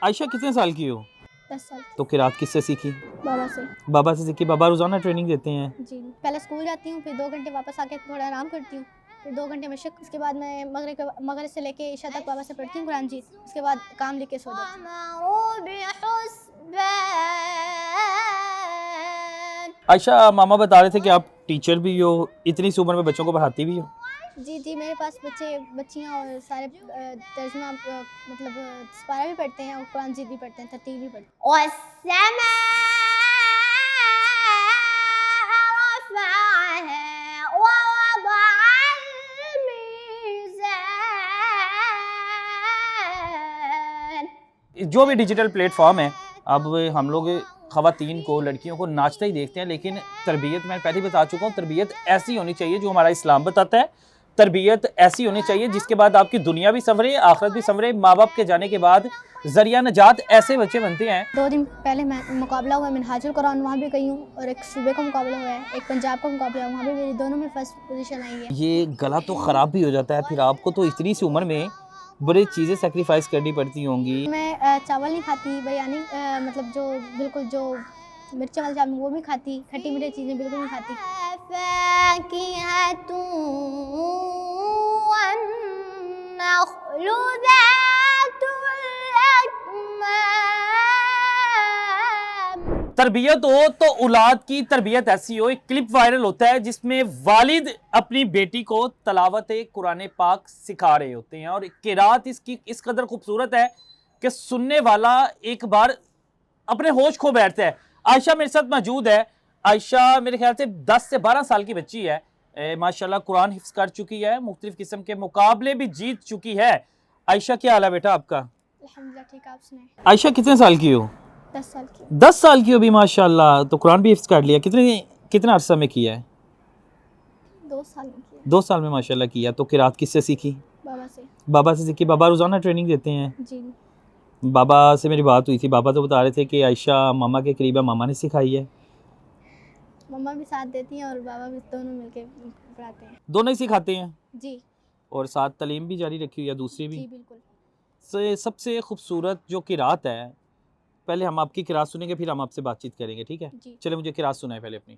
आयशा कितने साल की हो? 10 साल। तो किरात किससे सीखी? बाबा से। बाबा से सीखी। बाबा रोजाना ट्रेनिंग देते हैं? जी। पहले स्कूल जाती हूँ, फिर 2 घंटे वापस आके थोड़ा आराम करती हूँ, फिर 2 घंटे मशक, उसके बाद मैं मगरिब से लेके इशा तक बाबा से पढ़ती हूँ कुरान जी, उसके बाद काम लेके सो जाती हूँ। आयशा, मामा बता रहे थे कि आप टीचर भी हो, इतनी सी उम्र में बच्चों को पढ़ाती भी हो? जी, मेरे पास बच्चियाँ और सारे तर्जुमा मतलब सपारा भी पढ़ते हैं और कुरान जी भी पढ़ते हैं, तरतील भी पढ़ते हैं। जो भी डिजिटल प्लेटफॉर्म है, अब हम लोग ख़वातीन को, लड़कियों को नाचते ही देखते हैं, लेकिन तरबियत मैं पहले ही बता चुका हूँ, तरबियत ऐसी होनी चाहिए जो हमारा इस्लाम बताता है। तरबियत ऐसी होनी चाहिए जिसके बाद आपकी दुनिया भी संवरे, आखिरत भी संवरे। माँ बाप के जाने के बाद जरिया नजात ऐसे बच्चे बनते हैं। 2 दिन पहले मुकाबला हुआ मिनहाजुल कुरान, वहाँ भी गई हूँ, और एक सूबे का मुकाबला हुआ है, एक पंजाब का मुकाबला है, वहाँ भी मेरी दोनों में फर्स्ट पोजीशन आई है। ये गला तो ख़राब भी हो जाता है, फिर आपको तो इतनी सी उम्र में बड़ी चीज़ें सेक्रीफाइस करनी पड़ती होंगी। मैं चावल नहीं खाती, बिरयानी मतलब जो बिल्कुल जो मिर्ची वाला चावल वो भी खाती, खट्टी मीठी चीज़ें बिल्कुल नहीं खाती। तरबियत हो तो औलाद की तरबियत ऐसी हो। एक क्लिप वायरल होता है जिसमें वालिद अपनी बेटी को तलावत कुरान पाक सिखा रहे होते हैं, और किरात इसकी इस कदर खूबसूरत है कि सुनने वाला एक बार अपने होश खो बैठता है। आयशा मेरे साथ मौजूद है। आयशा मेरे ख्याल से 10 से 12 साल की बच्ची है, माशाल्लाह कुरान हिफ्ज कर चुकी है, मुख्तलिफ किस्म के मुकाबले भी जीत चुकी है। आयशा, क्या हाल है बेटा आपका? अल्हम्दुलिल्लाह ठीक, आप सुनाएं। आयशा कितने साल की हो? 10 साल की। 10 साल की हो भी, माशाल्लाह। तो कुरान भी हिफ्ज कर लिया? कितना अरसा में किया है? 2 साल में किया। 2 साल में माशाल्लाह किया। तो किरात किससे सीखी? बाबा से। बाबा से सीखी। बाबा रोजाना ट्रेनिंग देते हैं? जी। बाबा से मेरी बात हुई थी, बाबा तो बता रहे थे कि आयशा मामा के करीब है, मामा ने सिखाई है। मम्मा भी साथ देती हैं और बाबा भी, दोनों मिलके पढ़ाते हैं। दोनों ही सिखाते हैं? जी। और साथ तालीम भी जारी रखी हुई है दूसरी भी? जी बिल्कुल। सबसे खूबसूरत जो किरात है, पहले हम आपकी किरात सुनेंगे, फिर हम आपसे बातचीत करेंगे, ठीक है? जी। चले मुझे किरात सुनाए पहले अपनी।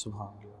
सुभान अल्लाह।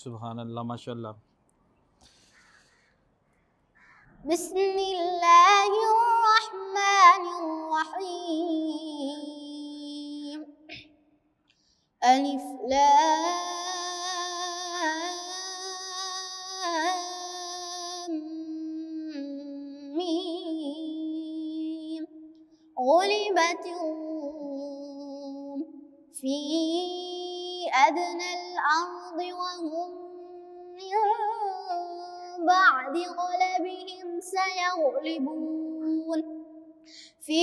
सुभान अल्लाह, माशाल्लाह। बिस्मिल्लाहिर्रहमानिर्रहीम। अलिफ लाम मीम। गुलिबतिर रूम फी अदनल अर्द वहुम मिन बअदि गलबिहिम सयगलिबून फी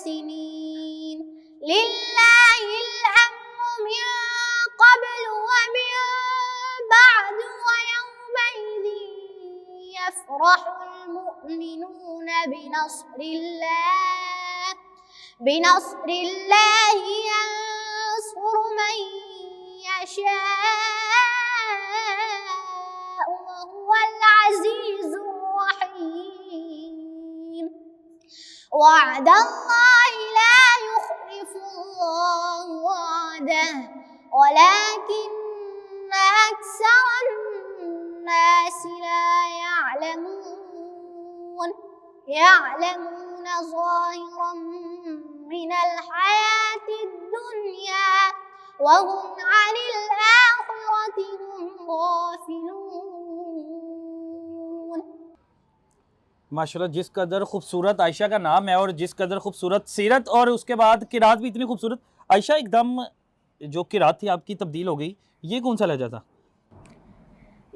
सिनीन लिल्लाहिल अम्रु मिन क़ब्लु व मिन बअदु व यौमइज़िन यफ़रहुल मुअ्मिनून बिनस्रिल्लाहि यंसुरु मन यशाअ व हुवल अज़ीज़ुर रहीम। वअदल्लाहि ला युख़्लिफ़ुल्लाहु वअदहु वलाकिन्न अक्सरन्नासि ला यअलमून। यअलमून ज़ाहिरन मिनल हयातिद दुनिया व हुम अनिल आखिरति हुम गाफ़िलून। माशाल्लाह, जिस कदर खूबसूरत आयशा का नाम है और जिस कदर खूबसूरत सीरत और उसके बाद किरात भी इतनी खूबसूरत। आयशा, एकदम जो किरात थी आपकी तब्दील हो गई, ये कौन सा लहजा था?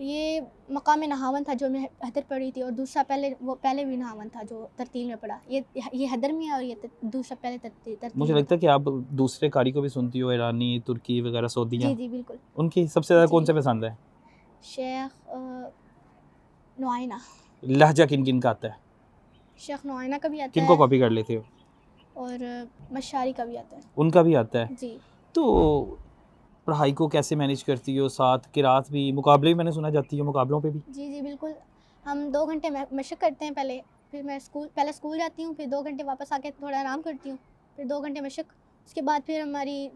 ये मकाम नहावन था जो मैं हदर पढ़ी थी, और दूसरा पहले भी नहावन था जो तरतील में पढ़ा। ये हदर में है और ये दूसरा पहले तरतील। मुझे लगता है कि आप दूसरे कारी को भी सुनती हो, ईरानी, तुर्की वगैरह, सऊदिया। जी जी बिल्कुल। उनकी सबसे ज़्यादा जी। कौन से पसंद है? शेख नुआइना। लहजा किन किन का आता है? शेख नुआइना का भी आता किनको है कॉपी कर लेते हो? और मशारी का भी आता है। उनका भी आता है। जी। तो पढ़ाई को कैसे मैनेज करती हो? साथ किरात भी, मुकाबले भी मैंने सुना जाती है, मुकाबलों पे भी? जी जी बिल्कुल। हम 2 घंटे मशक करते हैं पहले, फिर मैं पहले स्कूल जाती हूँ, फिर 2 घंटे वापस आके थोड़ा आराम करती हूँ, फिर 2 घंटे मशक। उसके बाद फिर हमारी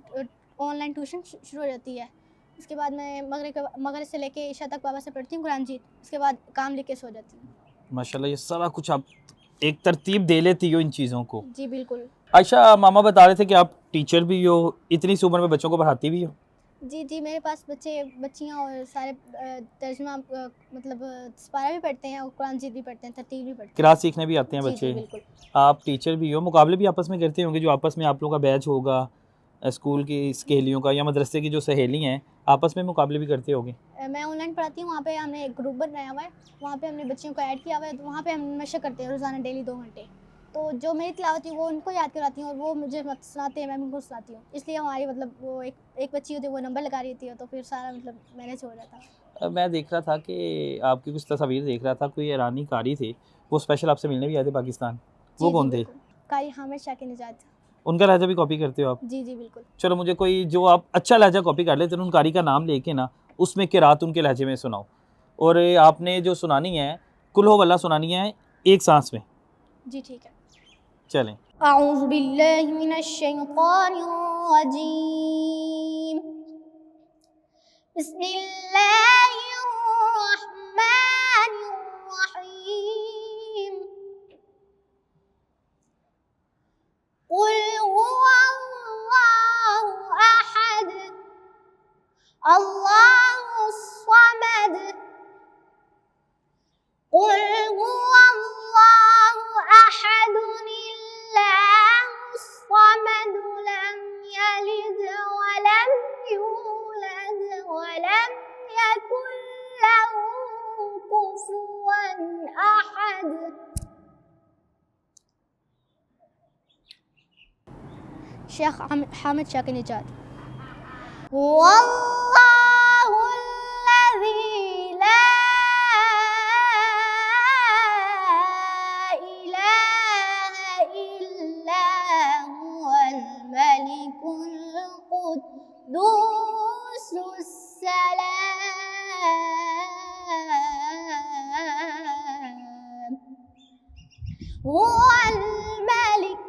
ऑनलाइन ट्यूशन शुरू हो जाती है। उसके बाद मैं मगरिब से लेके इशा तक बाबा से पढ़ती हूँ कुरान जी। उसके बाद काम लेके सो जाती हूँ। माशाल्लाह, ये सारा कुछ आप एक तरतीब दे लेती हो इन चीज़ों को। जी बिल्कुल। आयशा, मामा बता रहे थे कि आप टीचर भी हो, इतनी सी उम्र में बच्चों को पढ़ाती भी हो। जी जी, मेरे पास बच्चियाँ और सारे तर्जुमा मतलब सपारा भी पढ़ते हैं और कुरान जी भी पढ़ते हैं, तरतील भी पढ़ते हैं। किरात सीखने भी आते हैं जी बच्चे। जी बिल्कुल। आप टीचर भी हो, मुकाबले भी आपस में करते होंगे, जो आपस में आप लोगों का बैच होगा स्कूल की सहेलियों का या मदरसे की जो सहेली हैं, आपस में मुकाबले भी करते होंगे। मैं ऑनलाइन पढ़ाती हूँ, वहाँ पे हमने एक ग्रुप बनाया हुआ है, वहाँ पे हमने बच्चियों को ऐड किया हुआ है, तो वहाँ पे हम मशक करते हैं रोज़ाना डेली 2 घंटे। तो जो मेरी तिलावत है वो उनको याद कराती हूँ और वो मुझे सुनाते हैं, मैं उनको सुनाती हूँ। इसलिए हमारी मतलब वो एक बच्ची होती है, वो नंबर लगा रही होती है, तो फिर सारा मतलब मैनेज हो जाता है। मैं देख रहा था कि आपकी कुछ तस्वीर देख रहा था, कोई ईरानी कारी थे, वो स्पेशल आपसे मिलने भी आए थे पाकिस्तान। वो कौन थे? कारी हामिद शाकिर निजात। उनका लहजा भी कॉपी करते हो आप? जी जी बिल्कुल। चलो, मुझे कोई जो आप अच्छा लहजा कॉपी कर लेते हैं, उन कारी का नाम लेके ना उसमें किरात उनके लहजे में सुनाओ। और आपने जो सुनानी है, कुल हो वल्ला सुनानी है एक सांस में। जी ठीक है। चलें। अऊज़ु बिल्लाहि मिनश शैतानिर्रजीम। बिस्मिल्लाहिर्रहमानिर्रहीम। कुल हुवल्लाहु अहद अल्लाहुस समद। कुल हुवल्लाहु अहदुल्लाहुस समद लम यलिद वलम यूलद वलम यकुल लहू कुफुवन अहद। शेख हामिद शाकिर निजात। वल्लाहुल्लज़ी ला इलाहा इल्ला हुवल मलिकुल कुद्दूसुस सलाम। हुवल मलिक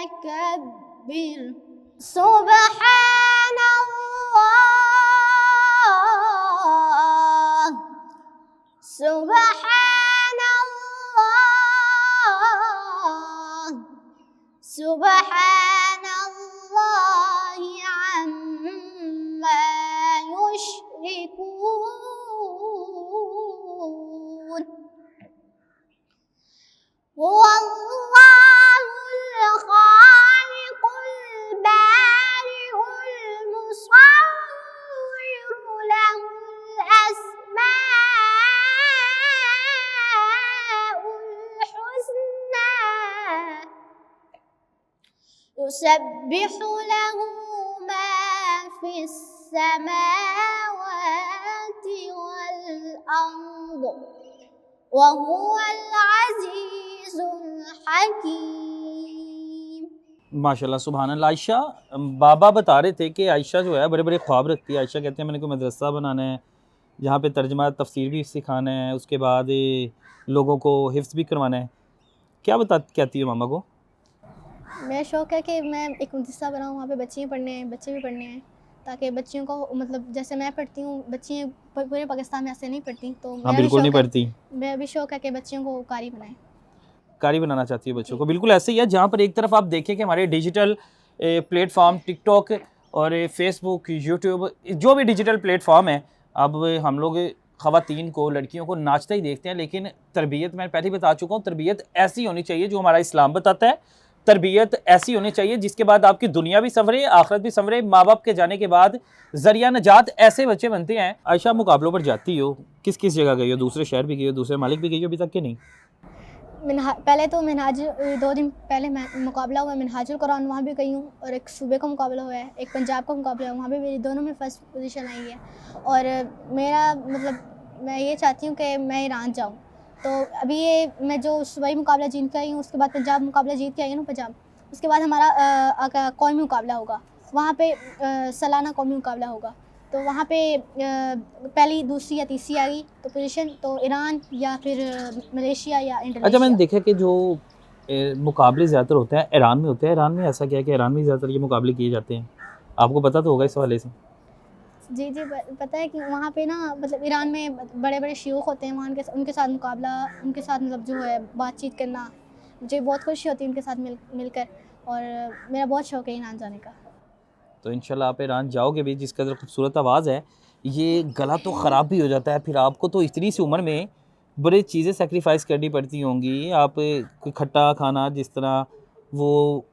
फकब्बिर सुबहानल्लाह सुबहानल्लाह सुबहानल्लाहि अम्मा युश्रिकून हुवल्लाहुल खालिकुल बारिउल मुसव्विरु लहुल अस्माउल हुस्ना युसब्बिहु लहू मा फिस समावाति वल अर्द वहुवल अज़ीज़ुल हकीम। माशाल्लाह सुभान अल्लाह। आयशा, बाबा बता रहे थे कि आयशा जो है बड़े बड़े ख्वाब रखती है। आयशा कहते हैं मैंने कोई मदरसा बनाना है जहाँ पे तर्जमा तफसीर भी सिखाना है, उसके बाद लोगों को हिफ्ज़ भी करवाना है। क्या कहती है मामा को? मेरा शौक़ है कि मैं एक मदरसा बनाऊँ, वहाँ पे बच्चियाँ पढ़ने हैं, बच्चे भी पढ़ने हैं, ताकि बच्चियों को मतलब जैसे मैं पढ़ती हूँ, बच्चियाँ पूरे पाकिस्तान में ऐसे नहीं पढ़ती, तो हाँ बिल्कुल नहीं पढ़ती। मेरा भी शौक़ है कि बच्चियों को कारी बनाएं। कारी बनाना चाहती है बच्चों को। बिल्कुल ऐसे ही है, जहाँ पर एक तरफ आप देखें कि हमारे डिजिटल प्लेटफॉर्म टिकटॉक और फेसबुक, यूट्यूब, जो भी डिजिटल प्लेटफॉर्म है, अब हम लोग ख़वातीन को, लड़कियों को नाचते ही देखते हैं, लेकिन तरबियत मैं पहले ही बता चुका हूँ, तरबियत ऐसी होनी चाहिए जो हमारा इस्लाम बताता है। तरबियत ऐसी होनी चाहिए जिसके बाद आपकी दुनिया भी संवरे, आखिरत भी संवरे। माँ बाप के जाने के बाद ज़रिया नजात ऐसे बच्चे बनते हैं। आयशा, मुकाबलों पर जाती हो, किस किस जगह गई हो? दूसरे शहर भी गई हो, दूसरे मालिक भी गई हो अभी तक के नहीं? पहले तो मिनहाज 2 दिन पहले मुकाबला हुआ मिनहाजुल कुरान, वहाँ भी गई हूँ, और एक सूबे का मुकाबला हुआ है, एक पंजाब का मुकाबला है, वहाँ भी मेरी दोनों में फ़र्स्ट पोजीशन आई है। और मेरा मतलब मैं ये चाहती हूँ कि मैं ईरान जाऊँ। तो अभी ये मैं जो सूबाई मुकाबला जीत के आई हूँ, उसके बाद पंजाब मुकाबला जीत के आई हूँ पंजाब, उसके बाद हमारा कौमी मुकाबला होगा, वहाँ पे सालाना कौमी मुकाबला होगा। तो वहाँ पे पहली, दूसरी या तीसरी आ गई तो पोजीशन, तो ईरान या फिर मलेशिया या इंडोनेशिया। अच्छा, मैंने देखा कि जो मुकाबले ज़्यादातर होते हैं ईरान में होते हैं। ईरान में ऐसा क्या है कि ईरान में ज़्यादातर ये मुकाबले किए जाते हैं? आपको पता तो होगा इस हवाले से। जी पता है कि वहाँ पे ना मतलब ईरान में बड़े बड़े शयूख होते हैं, वहाँ उनके साथ मुकाबला, उनके साथ मतलब जो है बातचीत करना, मुझे बहुत खुशी होती है उनके साथ मिलकर, और मेरा बहुत शौक़ है ईरान जाने का। तो इंशाल्लाह आप ईरान जाओगे भी। जिस कदर खूबसूरत आवाज़ है, ये गला तो ख़राब भी हो जाता है, फिर आपको तो इतनी सी उम्र में बड़ी चीज़ें सेक्रीफाइस करनी पड़ती होंगी। आप कोई खट्टा खाना, जिस तरह वो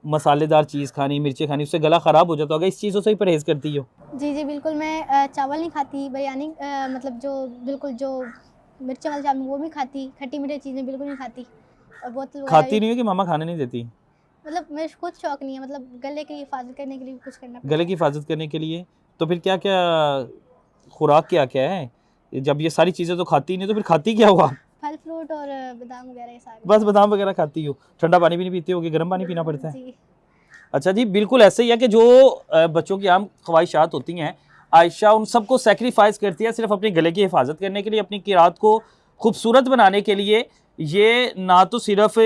मसालेदार चीज़ खानी, मिर्चें खानी, उससे गला ख़राब हो जाता होगा। इस चीज़ों से ही परहेज़ करती हो? जी बिल्कुल। मैं चावल नहीं खाती, बिरयानी मतलब जो बिल्कुल जो मिर्ची वाले चावल वो भी खाती, खट्टी मीठी चीज़ें बिल्कुल नहीं खाती, और बोतल खाती नहीं हो कि मामा खाने नहीं देती? मतलब मेरे खुद शौक़ नहीं है, मतलब गले की हिफाजत करने के लिए कुछ करना पड़ता गले की हिफाजत करने के लिए। तो फिर क्या क्या खुराक क्या क्या है? जब ये सारी चीज़ें तो खाती नहीं, तो फिर खाती क्या हुआ? फल फ्रूट और बादाम वगैरह ये सारे। बस बादाम वगैरह खाती हो। ठंडा पानी भी नहीं पीती होगी, गर्म पानी पीना पड़ता है? जी। अच्छा जी, बिल्कुल ऐसे ही है कि जो बच्चों की आम ख्वाहिशात होती हैं, आयशा उन सबको सेक्रीफाइस करती है सिर्फ अपने गले की हिफाजत करने के लिए, अपनी किरात को खूबसूरत बनाने के लिए। ये ना तो सिर्फ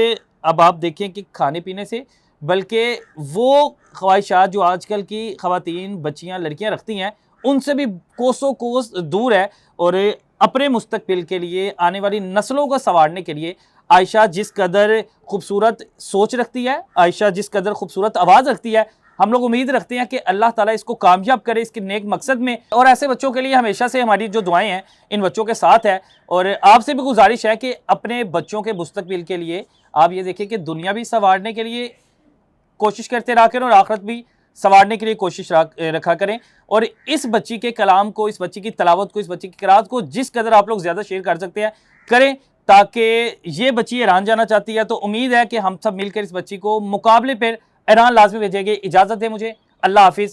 अब आप देखें कि खाने पीने से, बल्कि वो ख्वाहिशात जो आजकल की ख़वातीन, बच्चियाँ, लड़कियाँ रखती हैं, उनसे भी कोसों कोस दूर है। और अपने मुस्तकबिल के लिए, आने वाली नस्लों को संवारने के लिए आयशा जिस कदर खूबसूरत सोच रखती है, आयशा जिस कदर खूबसूरत आवाज़ रखती है, हम लोग उम्मीद रखते हैं कि अल्लाह ताला इसको कामयाब करे इसके नेक मकसद में। और ऐसे बच्चों के लिए हमेशा से हमारी जो दुआएं हैं इन बच्चों के साथ है। और आपसे भी गुजारिश है कि अपने बच्चों के मुस्तकबिल के लिए आप ये देखें कि दुनिया भी संवारने के लिए कोशिश करते रहा करें और आखिरत भी संवारने के लिए कोशिश रखा करें। और इस बच्ची के कलाम को, इस बच्ची की तलावत को, इस बच्ची की किरात को जिस कदर आप लोग ज़्यादा शेयर कर सकते हैं करें, ताकि ये बच्ची ईरान जाना चाहती है। तो उम्मीद है कि हम सब मिलकर इस बच्ची को मुकाबले पर ईरान लाजमी भेजेंगे। इजाज़त दें मुझे, अल्लाह हाफिज़।